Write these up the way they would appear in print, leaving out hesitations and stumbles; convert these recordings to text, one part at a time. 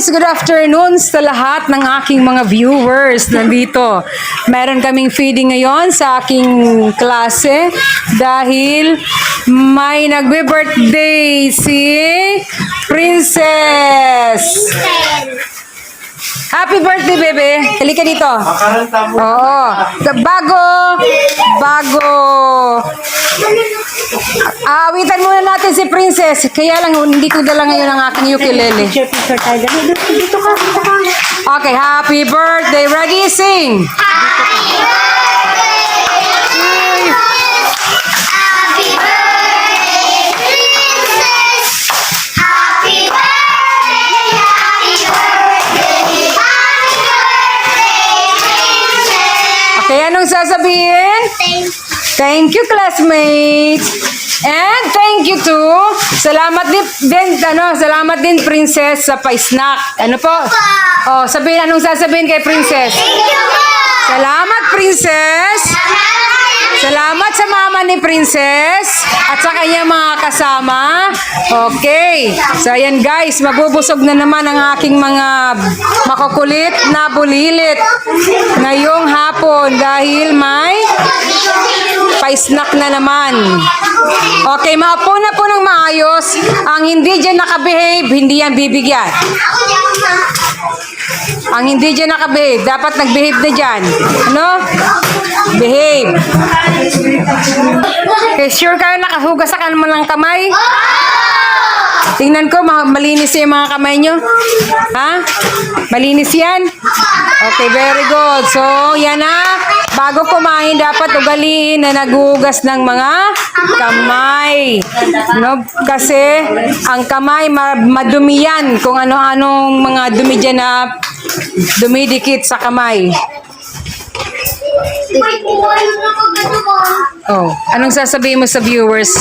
guys, good afternoon sa lahat ng aking mga viewers nandito. Meron kaming feeding ngayon sa aking klase dahil may nagbe-birthday si Princess. Happy birthday, bebe. Halika dito. Oo. Bago. Awitan muna natin si Princess. Kaya lang, hindi ko dala ngayon ang aking ukulele. Picture tayo. Dito ka. Okay, happy birthday. Ready? Sing. Happy birthday, Princess. Happy birthday, happy birthday, Princess. Okay, anong sasabihin? Thank you, classmates. And thank you to salamat din Princess sa pa-snack. Ano po? Oh, sabihin anong sasabihin kay Princess? Salamat, Princess. Salamat sa mama ni Princess at sa kanyang mga kasama. Okay. So, ayan guys, mabubusog na naman ang aking mga makukulit na bulilit ngayong hapon dahil may pa-snack na naman. Okay, maupo na po ng maayos. Ang hindi dyan nakabehave, hindi yan bibigyan. Ang hindi dyan nakabehave, dapat nagbehave na dyan. Ano? Behave. Okay, sure kayo nakahugas sa kanman ng kamay? Tingnan ko, malinis yung mga kamay nyo. Ha? Malinis yan? Okay, very good. So, yan na. Bago kumain, dapat ugaliin na naghugas ng mga kamay. No? Kasi, ang kamay, madumi yan. Kung ano-anong mga dumi dyan na dumidikit sa kamay. Oh, anong sasabihin mo sa viewers?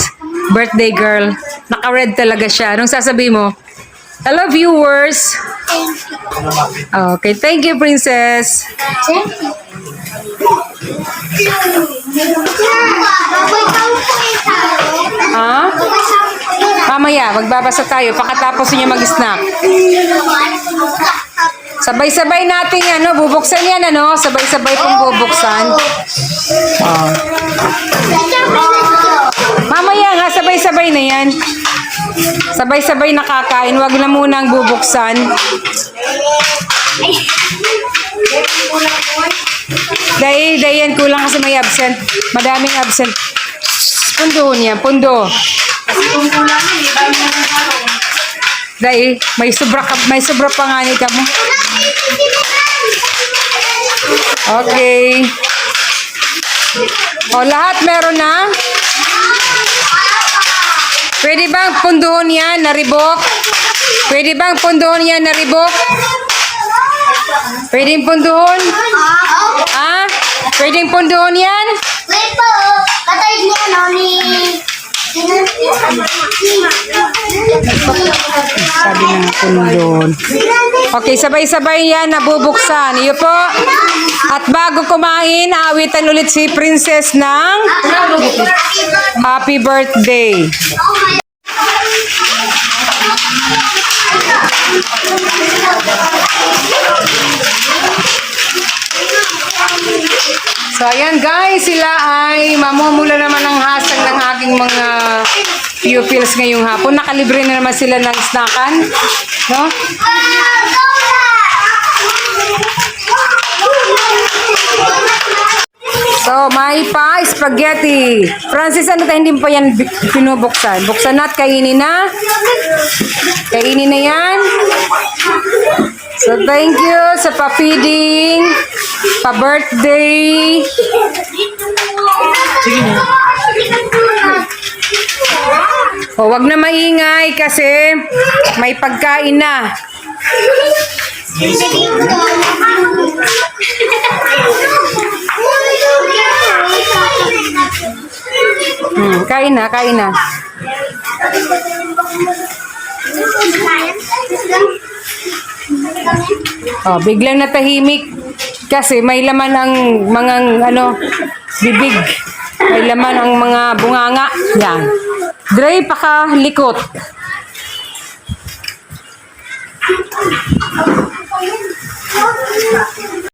Birthday girl. Naka-red talaga siya. Anong sasabihin mo? Hello, viewers. Okay, thank you, Princess. Ha? Mamaya, magbabasa tayo. Pakatapos niya mag-snack. Sabay-sabay natin yan, no? Bubuksan yan, ano? Sabay-sabay pong bubuksan. Oh. Mamaya nga, sabay-sabay na yan. Sabay-sabay nakakain. Huwag na muna ang bubuksan. Dahil yan, kulang kasi may absent. Madaming absent. Pundo niya, pundo. Dahil may sobra pa nga ni kamo. Okay. O, lahat meron na? Pwede bang punduhon yan na ribok? Pwede bang punduhon yan na ribok? Pwedeng punduhon? Ha? Pwedeng punduhon yan? Wait po, patay niya, Noni. Sabi ng punduhon. Okay, sabay-sabay yan nabubuksan. Iyo po. At bago kumain, aawitan ulit si Princess ng happy birthday. So, ayan guys, sila ay mamumula naman ang hasang ng aking mga pupils ngayong hapon. Nakalibre na naman sila ng snackan. No? So, may pa spaghetti. Francis, ano tayo hindi pa yan pinubuksan? Buksan na at kainin na. Kainin na yan. So, thank you sa pa-feeding, pa-birthday. Sige na. O, wag na maingay kasi may pagkain na. Kain na, kain na. Oh, biglang natahimik kasi may laman ang mga bibig. May laman ang mga bunganga. Yan. Dre, pakalikot.